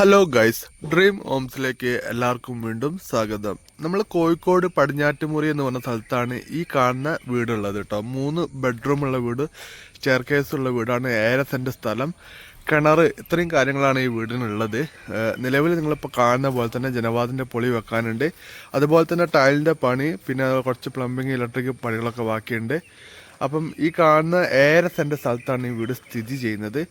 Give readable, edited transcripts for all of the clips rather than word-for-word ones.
Hello guys, dream ഹോംസിലേക്ക് എല്ലാവർക്കും വീണ്ടും സ്വാഗതം. നമ്മൾ കോഴിക്കോട് പടിഞ്ഞാറ്റുമുറി എന്ന് പറഞ്ഞ സ്ഥലത്താണ് ഈ കാണുന്ന വീടുള്ളത് കേട്ടോ. 3 ബെഡ്റൂമുള്ള വീട്, സ്റ്റെയർകേസ് ഉള്ള വീടാണ്, 7 സെന്റ് സ്ഥലം, കിണർ, ഇത്രയും കാര്യങ്ങളാണ് ഈ വീടിനുള്ളത്. നിലവിൽ നിങ്ങളിപ്പോൾ കാണുന്ന പോലെ തന്നെ ജനവാതിൻ്റെ പൊളി വെക്കാനുണ്ട്, അതുപോലെ തന്നെ ടൈലിൻ്റെ പണി, പിന്നെ കുറച്ച് പ്ലംബിങ് ഇലക്ട്രിക് പണികളൊക്കെ ബാക്കിയുണ്ട്. അപ്പം ഈ കാണുന്ന 7 സെന്റ് സ്ഥലത്താണ് ഈ വീട് സ്ഥിതി ചെയ്യുന്നത്.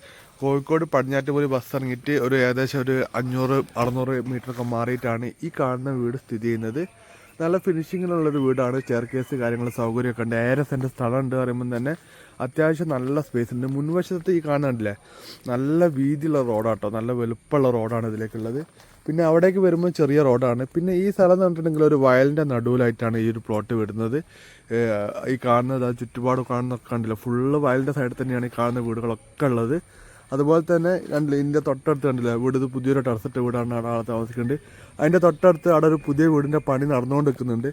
കോഴിക്കോട് പടിഞ്ഞാറ്റുമുറി ബസ് ഇറങ്ങിയിട്ട് ഏകദേശം ഒരു 500-600 മീറ്ററൊക്കെ മാറിയിട്ടാണ് ഈ കാണുന്ന വീട് സ്ഥിതി ചെയ്യുന്നത്. നല്ല ഫിനിഷിങ്ങിലുള്ളൊരു വീടാണ്. ചെയർകേസ് കാര്യങ്ങൾ സൗകര്യമൊക്കെ ഉണ്ട്. 7 സെന്റ് സ്ഥലമുണ്ട് പറയുമ്പം തന്നെ അത്യാവശ്യം നല്ല സ്പേസ് ഉണ്ട്. മുൻവശത്ത് ഈ കാണുന്നുണ്ടല്ലേ, നല്ല വീതിയുള്ള റോഡാട്ടോ, നല്ല വലുപ്പമുള്ള റോഡാണ് ഇതിലേക്കുള്ളത്. പിന്നെ അവിടേക്ക് വരുമ്പോൾ ചെറിയ റോഡാണ്. പിന്നെ ഈ സ്ഥലം എന്ന് പറഞ്ഞിട്ടുണ്ടെങ്കിൽ ഒരു വയലിൻ്റെ നടുവിലായിട്ടാണ് ഈ ഒരു പ്ലോട്ട് വരുന്നത്. ഈ കാണുന്നത് ചുറ്റുപാട് കാണുന്നൊക്കെ കണ്ടില്ല, ഫുള്ള് വയലിൻ്റെ സൈഡിൽ തന്നെയാണ് ഈ കാണുന്ന വീടുകളൊക്കെ ഉള്ളത്. അതുപോലെ തന്നെ കണ്ടില്ല, ഇതിൻ്റെ തൊട്ടടുത്ത് കണ്ടില്ല വീട്, ഇത് പുതിയൊരു ടെറസിട്ട വീടാണ് അവിടെ ആളെ താമസിക്കുന്നുണ്ട്. അതിൻ്റെ തൊട്ടടുത്ത് അവിടെ ഒരു പുതിയ വീടിൻ്റെ പണി നടന്നുകൊണ്ട് നിൽക്കുന്നുണ്ട്.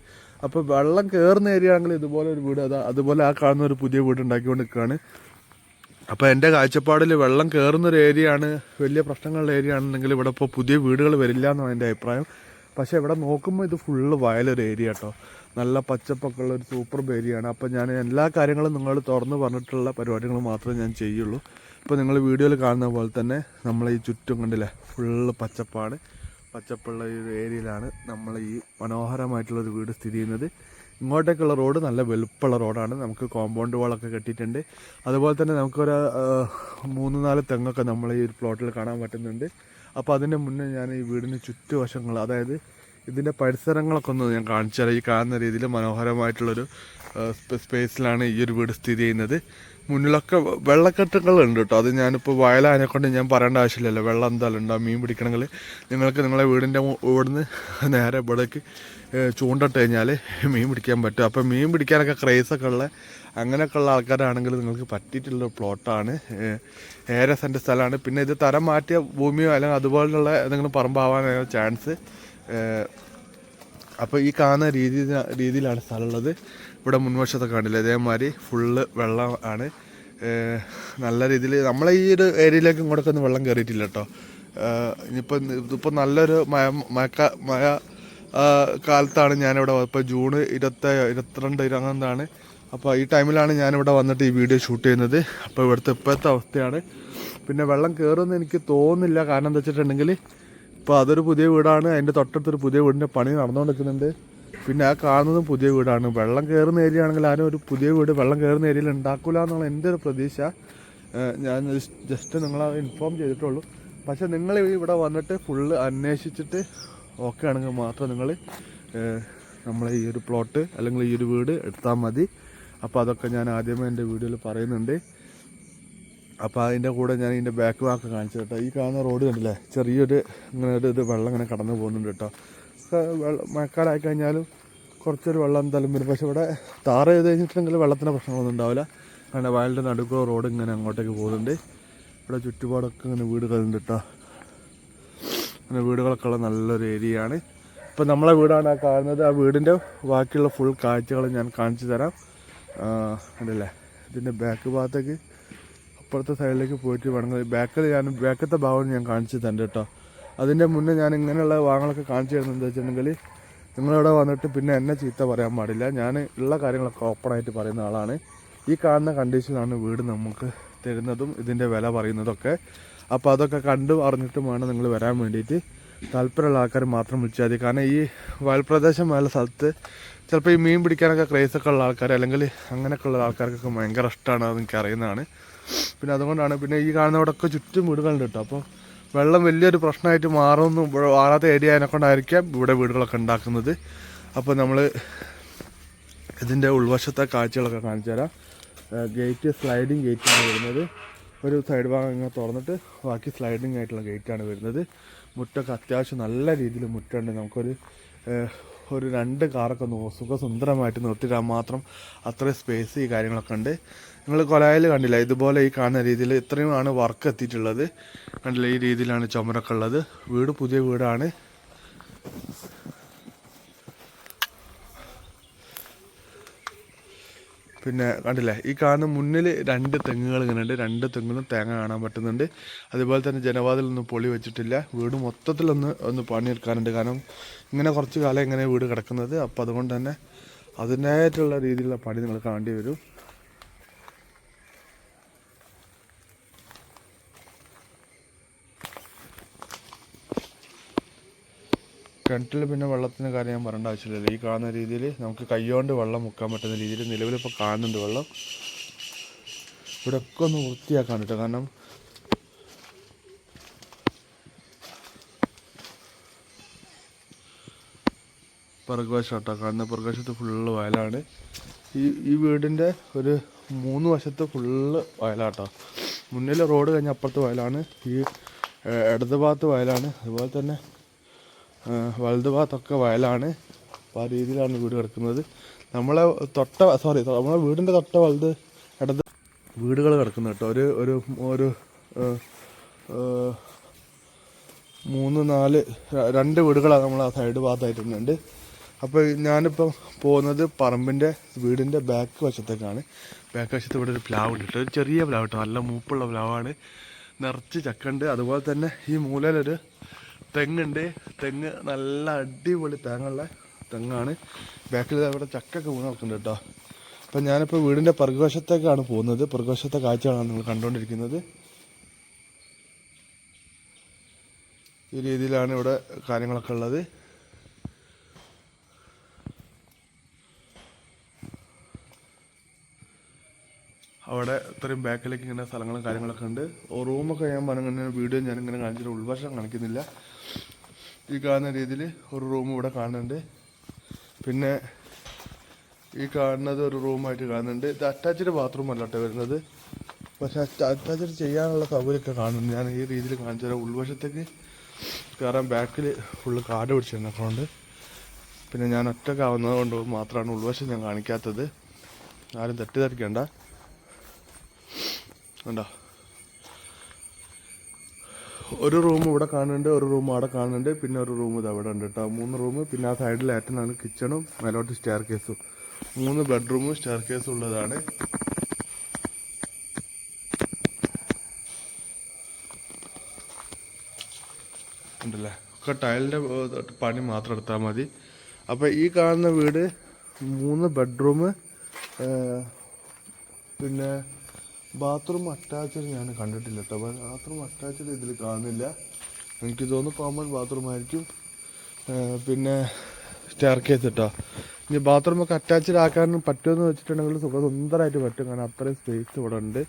അപ്പോൾ വെള്ളം കയറുന്ന ഏരിയ ആണെങ്കിൽ ഇതുപോലെ ഒരു വീട്, അതുപോലെ ആ കാണുന്ന ഒരു പുതിയ വീട് ഉണ്ടാക്കിക്കൊണ്ട് നിൽക്കുകയാണ്. അപ്പോൾ എൻ്റെ കാഴ്ചപ്പാടിൽ വെള്ളം കയറുന്നൊരു ഏരിയ ആണ്, വലിയ പ്രശ്നങ്ങളുള്ള ഏരിയ ആണെന്നെങ്കിൽ ഇവിടെ ഇപ്പോൾ പുതിയ വീടുകൾ വരില്ല എന്നാണ് എൻ്റെ അഭിപ്രായം. പക്ഷേ ഇവിടെ നോക്കുമ്പോൾ ഇത് ഫുള്ള് വയലൊരു ഏരിയ കേട്ടോ, നല്ല പച്ചപ്പൊക്കെ ഉള്ള ഒരു സൂപ്പർ ഏരിയയാണ്. അപ്പോൾ ഞാൻ എല്ലാ കാര്യങ്ങളും നിങ്ങൾ തുറന്ന് പറഞ്ഞിട്ടുള്ള പരിപാടികൾ മാത്രമേ ഞാൻ ചെയ്യുള്ളൂ. ഇപ്പോൾ നിങ്ങൾ വീഡിയോയിൽ കാണുന്ന പോലെ തന്നെ നമ്മൾ ഈ ചുറ്റും കണ്ടില്ലേ, ഫുള്ള് പച്ചപ്പാണ്. പച്ചപ്പുള്ള ഈ ഒരു ഏരിയയിലാണ് നമ്മൾ ഈ മനോഹരമായിട്ടുള്ളൊരു വീട് സ്ഥിതി ചെയ്യുന്നത്. ഇങ്ങോട്ടേക്കുള്ള റോഡ് നല്ല വലുപ്പമുള്ള റോഡാണ്. നമുക്ക് കോമ്പൗണ്ട് വാളൊക്കെ കെട്ടിയിട്ടുണ്ട്. അതുപോലെ തന്നെ നമുക്കൊരു 3-4 തെങ്ങൊക്കെ നമ്മൾ ഈ ഒരു പ്ലോട്ടിൽ കാണാൻ പറ്റുന്നുണ്ട്. അപ്പോൾ അതിൻ്റെ മുന്നേ ഞാൻ ഈ വീടിന് ചുറ്റുവശങ്ങൾ, അതായത് ഇതിൻ്റെ പരിസരങ്ങളൊക്കെ ഒന്ന് ഞാൻ കാണിച്ചു തരാം. ഈ കാണുന്ന രീതിയിൽ മനോഹരമായിട്ടുള്ളൊരു സ്പേസിലാണ് ഈ ഒരു വീട് സ്ഥിതി ചെയ്യുന്നത്. മുന്നിലൊക്കെ വെള്ളക്കെട്ടുകളുണ്ട് കേട്ടോ. അത് ഞാനിപ്പോൾ വയലായതിനെക്കൊണ്ട് ഞാൻ പറയേണ്ട ആവശ്യമില്ലല്ലോ. വെള്ളം എന്തായാലും ഉണ്ടാവും. മീൻ പിടിക്കണമെങ്കിൽ നിങ്ങൾക്ക് നിങ്ങളെ വീടിൻ്റെ ഇവിടുന്ന് നേരെ ഇവിടേക്ക് ചൂണ്ടിട്ട് കഴിഞ്ഞാൽ മീൻ പിടിക്കാൻ പറ്റും. അപ്പോൾ മീൻ പിടിക്കാനൊക്കെ ക്രേസൊക്കെ ഉള്ള അങ്ങനെയൊക്കെ ഉള്ള ആൾക്കാരാണെങ്കിൽ നിങ്ങൾക്ക് പറ്റിയിട്ടുള്ളൊരു പ്ലോട്ടാണ്. 7 സെന്റ് സ്ഥലമാണ്. പിന്നെ ഇത് തരം മാറ്റിയ ഭൂമിയോ അല്ലെങ്കിൽ അതുപോലുള്ള എന്തെങ്കിലും പറമ്പാവാനാണ് ചാൻസ്. അപ്പോൾ ഈ കാണുന്ന രീതിയിലാണ് സ്ഥലമുള്ളത്. ഇവിടെ മുൻവശത്തൊക്കെ കാണില്ല, ഇതേമാതിരി ഫുള്ള് വെള്ളം ആണ്. നല്ല രീതിയിൽ നമ്മളെ ഈ ഒരു ഏരിയയിലേക്ക് ഇങ്ങോട്ടൊക്കെ ഒന്നും വെള്ളം കയറിയിട്ടില്ല കേട്ടോ. ഇതിപ്പോൾ നല്ലൊരു മഴ കാലത്താണ് ഞാനിവിടെ, ഇപ്പോൾ ജൂൺ 22 അപ്പോൾ ഈ ടൈമിലാണ് ഞാനിവിടെ വന്നിട്ട് ഈ വീഡിയോ ഷൂട്ട് ചെയ്യുന്നത്. അപ്പോൾ ഇപ്പോഴത്തെ അവസ്ഥയാണ്. പിന്നെ വെള്ളം കയറുമെന്ന് എനിക്ക് തോന്നുന്നില്ല. കാരണം എന്താ വെച്ചിട്ടുണ്ടെങ്കിൽ ഇപ്പോൾ അതൊരു പുതിയ വീടാണ്, അതിൻ്റെ തൊട്ടടുത്തൊരു പുതിയ വീടിൻ്റെ പണി നടന്നുകൊണ്ടിരിക്കുന്നുണ്ട്. പിന്നെ ആ കാണുന്നതും പുതിയ വീടാണ്. വെള്ളം കയറുന്ന ഏരിയ ആണെങ്കിൽ ആരും ഒരു പുതിയ വീട് വെള്ളം കയറുന്ന ഏരിയയിൽ ഉണ്ടാക്കില്ല എന്നുള്ള എൻ്റെ ഒരു പ്രതീക്ഷ. ഞാൻ ജസ്റ്റ് നിങ്ങളെ ഇൻഫോം ചെയ്തിട്ടുള്ളൂ. പക്ഷേ നിങ്ങൾ ഇവിടെ വന്നിട്ട് ഫുള്ള് അന്വേഷിച്ചിട്ട് ഓക്കെ ആണെങ്കിൽ മാത്രം നിങ്ങൾ നമ്മളെ ഈ ഒരു പ്ലോട്ട് അല്ലെങ്കിൽ ഈ ഒരു വീട് എടുത്താൽ മതി. അപ്പോൾ അതൊക്കെ ഞാൻ ആദ്യമേ എൻ്റെ വീഡിയോയിൽ പറയുന്നുണ്ട്. അപ്പോൾ അതിൻ്റെ കൂടെ ഞാൻ ഇതിൻ്റെ ബാക്ക് ഭാഗം കാണിച്ചു കേട്ടോ. ഈ കാണുന്ന റോഡ് കണ്ടില്ലേ, ചെറിയൊരു ഇങ്ങനെ ഇത് വെള്ളം ഇങ്ങനെ കടന്നു പോകുന്നുണ്ട് കേട്ടോ. മഴക്കാലമായി കഴിഞ്ഞാലും കുറച്ചൊരു വെള്ളം എന്തായാലും വരും. പക്ഷേ ഇവിടെ താറ ചെയ്ത് കഴിഞ്ഞിട്ടുണ്ടെങ്കിൽ വെള്ളത്തിൻ്റെ പ്രശ്നങ്ങളൊന്നും ഉണ്ടാവില്ല. കാരണം വയലിൻ്റെ നടുക്കുള്ള റോഡ് ഇങ്ങനെ അങ്ങോട്ടേക്ക് പോകുന്നുണ്ട്. ഇവിടെ ചുറ്റുപാടൊക്കെ ഇങ്ങനെ വീടുകളുണ്ട് കേട്ടോ. അങ്ങനെ വീടുകളൊക്കെ ഉള്ള നല്ലൊരു ഏരിയയാണ്. ഇപ്പോൾ നമ്മളെ വീടാണ് ആ കാണുന്നത്. ആ വീടിൻ്റെ ബാക്കിയുള്ള ഫുൾ കാഴ്ചകൾ ഞാൻ കാണിച്ചു തരാം. അതല്ലേ, ഇതിൻ്റെ ബാക്ക് ഭാഗത്തേക്ക് അപ്പുറത്തെ സൈഡിലേക്ക് പോയിട്ട് വേണമെങ്കിൽ ബാക്കത്തെ ഭാഗം ഞാൻ കാണിച്ചു തരണ്ട കേട്ടോ. അതിൻ്റെ മുന്നേ ഞാൻ ഇങ്ങനെയുള്ള ഭാഗങ്ങളൊക്കെ കാണിച്ചു തരുന്നത് എന്താ വെച്ചിട്ടുണ്ടെങ്കിൽ നിങ്ങളിവിടെ വന്നിട്ട് പിന്നെ എന്നെ ചീത്ത പറയാൻ പാടില്ല. ഞാൻ ഉള്ള കാര്യങ്ങളൊക്കെ ഓപ്പണായിട്ട് പറയുന്ന ആളാണ്. ഈ കാണുന്ന കണ്ടീഷനിലാണ് വീട് നമുക്ക് തരുന്നതും ഇതിൻ്റെ വില പറയുന്നതൊക്കെ. അപ്പോൾ അതൊക്കെ കണ്ടു അറിഞ്ഞിട്ടും വേണം നിങ്ങൾ വരാൻ വേണ്ടിയിട്ട്. താല്പര്യമുള്ള ആൾക്കാർ മാത്രം വിളിച്ചാൽ മതി. കാരണം ഈ വയൽപ്രദേശമായ സ്ഥലത്ത് ചിലപ്പോൾ ഈ മീൻ പിടിക്കാനൊക്കെ ക്രേസൊക്കെ ഉള്ള ആൾക്കാർ അല്ലെങ്കിൽ അങ്ങനെയൊക്കെ ഉള്ള ആൾക്കാർക്കൊക്കെ ഭയങ്കര ഇഷ്ടമാണ്, അത് എനിക്ക് അറിയുന്നതാണ്. പിന്നെ അതുകൊണ്ടാണ്. പിന്നെ ഈ കാണുന്നവിടെയൊക്കെ ചുറ്റും വീടുകളുണ്ട് കേട്ടോ. അപ്പോൾ വെള്ളം വലിയൊരു പ്രശ്നമായിട്ട് മാറാത്ത ഏരിയ അതിനെക്കൊണ്ടായിരിക്കാം ഇവിടെ വീടുകളൊക്കെ ഉണ്ടാക്കുന്നത്. അപ്പോൾ നമ്മൾ ഇതിൻ്റെ ഉൾവശത്തെ കാഴ്ചകളൊക്കെ കാണിച്ചു തരാം. ഗേറ്റ് സ്ലൈഡിങ് ഗേറ്റാണ് വരുന്നത്. ഒരു സൈഡ് ഭാഗം ഇങ്ങനെ തുറന്നിട്ട് ബാക്കി സ്ലൈഡിങ് ആയിട്ടുള്ള ഗേറ്റാണ് വരുന്നത്. മുറ്റമൊക്കെ അത്യാവശ്യം നല്ല രീതിയിൽ മുറ്റമുണ്ട്. നമുക്കൊരു 2 കാറൊക്കെ സുഖസുന്ദരമായിട്ട് നിർത്തിയിടാൻ മാത്രം അത്രയും സ്പേസ് ഈ കാര്യങ്ങളൊക്കെ ഉണ്ട്. നിങ്ങൾ കൊലായിൽ കണ്ടില്ല, ഇതുപോലെ ഈ കാണുന്ന രീതിയിൽ ഇത്രയുമാണ് വർക്ക് എത്തിയിട്ടുള്ളത്. കണ്ടില്ല, ഈ രീതിയിലാണ് ചുമരൊക്കെ ഉള്ളത്. വീട് പുതിയ വീടാണ്. പിന്നെ കണ്ടില്ലേ, ഈ കാണുന്ന മുന്നിൽ 2 തെങ്ങുകൾ ഇങ്ങനെ ഉണ്ട്. 2 തെങ്ങിലും തേങ്ങ കാണാൻ പറ്റുന്നുണ്ട്. അതുപോലെ തന്നെ ജനവാതിലൊന്നും പൊളി വെച്ചിട്ടില്ല. വീട് മൊത്തത്തിലൊന്ന് പണിയെടുക്കാനുണ്ട്. കാരണം ഇങ്ങനെ കുറച്ച് കാലം ഇങ്ങനെ വീട് കിടക്കുന്നത്. അപ്പോൾ അതുകൊണ്ട് തന്നെ അതിൻ്റേതായിട്ടുള്ള രീതിയിലുള്ള പണി നിങ്ങൾ കാണേണ്ടി വരും. കിണറ്റിൽ പിന്നെ വെള്ളത്തിൻ്റെ കാര്യം ഞാൻ പറയേണ്ട ആവശ്യമില്ലല്ലോ. ഈ കാണുന്ന രീതിയിൽ നമുക്ക് കൈകൊണ്ട് വെള്ളം മുക്കാൻ പറ്റുന്ന രീതിയിൽ നിലവിലിപ്പോൾ കാണുന്നുണ്ട് വെള്ളം. ഇവിടെ ഒക്കെ ഒന്ന് വൃത്തിയാക്കാൻ കേട്ടോ. കാരണം പുറകുവശം കേട്ടോ, കാണുന്ന പുറകുവശത്ത് ഫുള്ള് വയലാണ്. ഈ വീടിൻ്റെ ഒരു 3 വശത്ത് ഫുള്ള് വയലാട്ടോ. മുന്നിൽ റോഡ് കഴിഞ്ഞ അപ്പുറത്ത് വയലാണ്. ഈ ഇടത് ഭാഗത്ത് വയലാണ്. അതുപോലെ തന്നെ വലത് ഭാഗത്തൊക്കെ വയലാണ്. അപ്പോൾ ആ രീതിയിലാണ് വീട് കിടക്കുന്നത്. നമ്മളെ വീടിൻ്റെ തൊട്ട വലത് ഇടത് വീടുകൾ കിടക്കുന്നു കേട്ടോ. ഒരു 2 വീടുകളാണ് നമ്മൾ ആ സൈഡ് ഭാഗത്തായിട്ടുണ്ട്. അപ്പോൾ ഞാനിപ്പം പോകുന്നത് പറമ്പിൻ്റെ വീടിൻ്റെ ബാക്ക് വശത്തേക്കാണ്. ബാക്ക് വശത്ത് ഇവിടെ ഒരു പ്ലാവ് ഉണ്ട് കേട്ടോ. ഒരു ചെറിയ പ്ലാവ് കേട്ടോ, നല്ല മൂപ്പുള്ള പ്ലാവാണ്. നിറച്ച് ചക്കുണ്ട്. അതുപോലെ തന്നെ ഈ മൂലയിലൊരു തെങ്ങുണ്ട്. തെങ്ങ് നല്ല അടിപൊളി തേങ്ങുള്ള തെങ്ങാണ്. ബാക്കിൽ അവിടെ ചക്കൊക്കെ വീണ് നോക്കുന്നുണ്ട് കേട്ടോ. അപ്പം ഞാനിപ്പോൾ വീടിൻ്റെ പുറകുവശത്തേക്കാണ് പോകുന്നത്. പുറകുവശത്തെ കാഴ്ചകളാണ് നിങ്ങൾ കണ്ടുകൊണ്ടിരിക്കുന്നത്. ഈ രീതിയിലാണ് ഇവിടെ കാര്യങ്ങളൊക്കെ ഉള്ളത്. അവിടെ ഇത്രയും ബാക്കിലേക്ക് ഇങ്ങനെ സ്ഥലങ്ങളും കാര്യങ്ങളൊക്കെ ഉണ്ട്. റൂമൊക്കെ ഞാൻ പറഞ്ഞ വീഡിയോ ഞാനിങ്ങനെ കാണിച്ചിട്ട് ഉൾവശം കാണിക്കുന്നില്ല. ഈ കാണുന്ന രീതിയിൽ ഒരു റൂം ഇവിടെ കാണുന്നുണ്ട്. പിന്നെ ഈ കാണുന്നത് ഒരു റൂമായിട്ട് കാണുന്നുണ്ട്. ഇത് അറ്റാച്ച്ഡ് ബാത്റൂം അല്ല കേട്ടോ വരുന്നത്. പക്ഷേ അറ്റാച്ച്ഡ് ചെയ്യാനുള്ള സൗകര്യമൊക്കെ കാണുന്നുണ്ട്. ഞാൻ ഈ രീതിയിൽ കാണിച്ചു തരാം. ഉൾവശത്തേക്ക് കയറാൻ ബാക്കിൽ ഫുള്ള് കാട് പിടിച്ചിരുന്നതുകൊണ്ട് പിന്നെ ഞാൻ ഒറ്റക്കാവുന്നത് കൊണ്ട് മാത്രമാണ് ഉൾവശം ഞാൻ കാണിക്കാത്തത്. ആരും തെറ്റിദ്ധരിക്കേണ്ട. കണ്ടോ, ഒരു റൂം ഇവിടെ കാണുന്നുണ്ട്, ഒരു റൂം അവിടെ കാണുന്നുണ്ട്, പിന്നെ ഒരു റൂം ഇത് അവിടെ ഉണ്ട് കേട്ടോ. 3 റൂം. പിന്നെ ആ സൈഡിൽ ഏറ്റനാണ് കിച്ചണും മേലോട്ട് സ്റ്റെയർ കേസും. 3 ബെഡ്റൂമും സ്റ്റെയർ കേസും ഉള്ളതാണ്. ഉണ്ടല്ലേ, ഒക്കെ ടൈലിൻ്റെ പണി മാത്രം എടുത്താൽ മതി. അപ്പോൾ ഈ കാണുന്ന വീട് 3 ബെഡ്റൂം, പിന്നെ ബാത്റൂം അറ്റാച്ച്ഡ് ഞാൻ കണ്ടിട്ടില്ല കേട്ടോ. ബാത്റൂം അറ്റാച്ച്ഡ് ഇതിൽ കാണുന്നില്ല. എനിക്ക് തോന്നുന്നു കോമൺ ബാത്റൂം ആയിരിക്കും. പിന്നെ സ്റ്റെയർ കേസ് കേട്ടോ. ഇനി ബാത്റൂമൊക്കെ അറ്റാച്ച്ഡ് ആക്കാൻ പറ്റുമെന്ന് വെച്ചിട്ടുണ്ടെങ്കിൽ സുന്ദരമായിട്ട് പറ്റും. കാരണം അത്രയും സ്പേസ് ഇവിടെ ഉണ്ട്.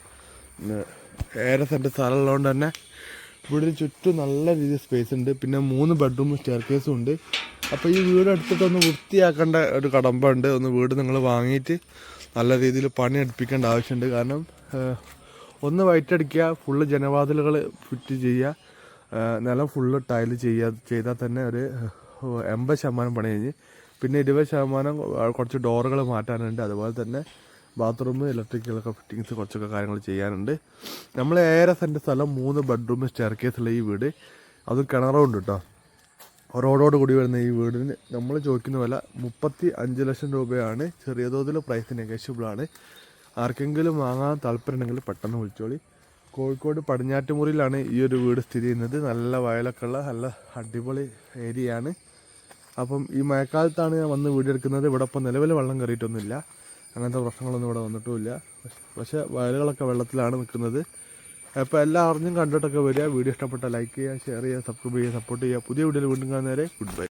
7 സെൻറ്റ് സ്ഥലമുള്ളതുകൊണ്ട് തന്നെ വീടിന് ചുറ്റും നല്ല രീതിയിൽ സ്പേസ് ഉണ്ട്. പിന്നെ 3 ബെഡ്റൂമും സ്റ്റെയർ കേസും ഉണ്ട്. അപ്പോൾ ഈ വീട് എടുത്തിട്ടൊന്ന് വൃത്തിയാക്കേണ്ട ഒരു കടമ്പ ഉണ്ട്. വീട് നിങ്ങൾ വാങ്ങിയിട്ട് നല്ല രീതിയിൽ പണി എടുപ്പിക്കേണ്ട ആവശ്യമുണ്ട്. കാരണം ഒന്ന് വൈറ്റടിക്കുക, ഫുള്ള് ജനവാതിലുകൾ ഫിറ്റ് ചെയ്യുക, നിലം ഫുള്ള് ടൈല് ചെയ്താൽ തന്നെ ഒരു 80% പണി കഴിഞ്ഞ്. പിന്നെ 20% കുറച്ച് ഡോറുകൾ മാറ്റാനുണ്ട്. അതുപോലെ തന്നെ ബാത്റൂം ഇലക്ട്രിക്കലൊക്കെ ഫിറ്റിങ്സ് കുറച്ചൊക്കെ കാര്യങ്ങൾ ചെയ്യാനുണ്ട്. നമ്മൾ 7 സെൻറ്റ് സ്ഥലം 3 ബെഡ്റൂം സ്റ്റെയർ കേസുള്ള ഈ വീട്, അതും കിണറും ഉണ്ട് കേട്ടോ. റോഡോട് കൂടി വരുന്ന ഈ വീടിന് നമ്മൾ ചോദിക്കുന്ന വില 35 ലക്ഷം രൂപയാണ്. ചെറിയ തോതിൽ പ്രൈസ് നെഗോഷ്യബിളാണ്. ആർക്കെങ്കിലും വാങ്ങാൻ താല്പര്യമുണ്ടെങ്കിൽ പെട്ടെന്ന് വിളിച്ചോളി. കോഴിക്കോട് പടിഞ്ഞാറ്റുമുറിയിലാണ് ഈ ഒരു വീട് സ്ഥിതി ചെയ്യുന്നത്. നല്ല വയലൊക്കെ ഉള്ള നല്ല അടിപൊളി ഏരിയയാണ്. അപ്പം ഈ മഴക്കാലത്താണ് ഞാൻ വന്ന് വീടെടുക്കുന്നത്. ഇവിടെ ഇപ്പം നിലവിൽ വെള്ളം കയറിയിട്ടൊന്നുമില്ല, അങ്ങനത്തെ പ്രശ്നങ്ങളൊന്നും ഇവിടെ വന്നിട്ടുമില്ല. പക്ഷേ വയലുകളൊക്കെ വെള്ളത്തിലാണ് നിൽക്കുന്നത്. അപ്പോൾ എല്ലാം അറിഞ്ഞും കണ്ടിട്ടൊക്കെ വരിക. വീഡിയോ ഇഷ്ടപ്പെട്ട ലൈക്ക് ചെയ്യുക, ഷെയർ ചെയ്യുക, സബ്സ്ക്രൈബ് ചെയ്യുക, സപ്പോർട്ട് ചെയ്യുക. പുതിയ വീഡിയോയിൽ വീണ്ടും കാണുന്നവരെ ഗുഡ് ബൈ.